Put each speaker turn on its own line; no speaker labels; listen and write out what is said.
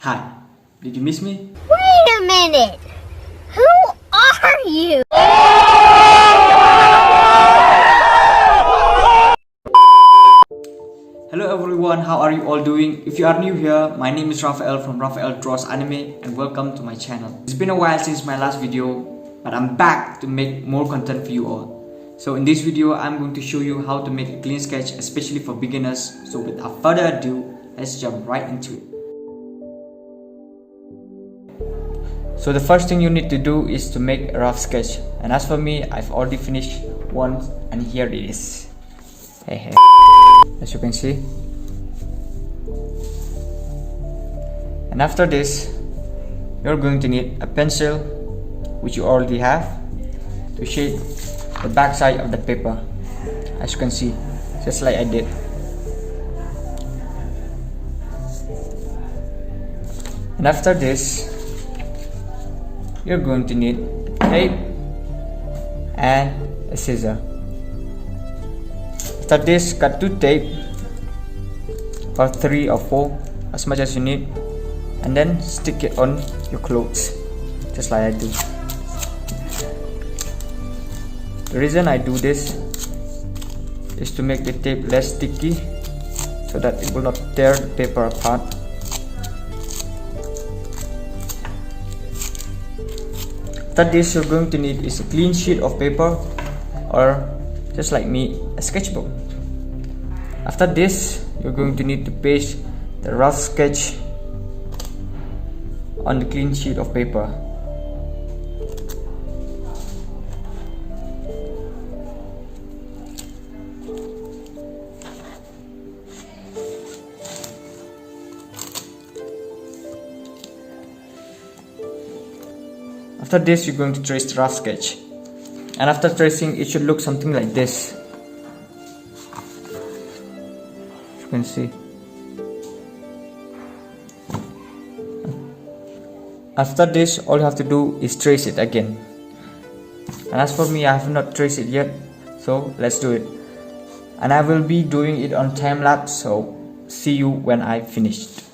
Hi, did you miss me?
Wait a minute! Who are you?
Hello everyone, how are you all doing? If you are new here, my name is Raphael from Raphael Draws Anime and welcome to my channel. It's been a while since my last video, but I'm back to make more content for you all. So in this video, I'm going to show you how to make a clean sketch, especially for beginners. So without further ado, let's jump right into it. So the first thing you need to do is to make a rough sketch, and as for me, I've already finished one and here it is. Hey. As you can see. And after this, you're going to need a pencil, which you already have, to shade the back side of the paper, as you can see, just like I did. And after this, you're going to need tape and a scissor. After this, cut 2 tape or 3 or 4, as much as you need, and then stick it on your clothes, just like I do. The reason I do this is to make the tape less sticky, so that it will not tear the paper apart. After this, you're going to need is a clean sheet of paper, or just like me, a sketchbook. After this, you're going to need to paste the rough sketch on the clean sheet of paper. After this, you're going to trace the rough sketch, and after tracing, it should look something like this. You can see. After this, all you have to do is trace it again. And as for me, I have not traced it yet, so let's do it. And I will be doing it on time lapse, so see you when I finished.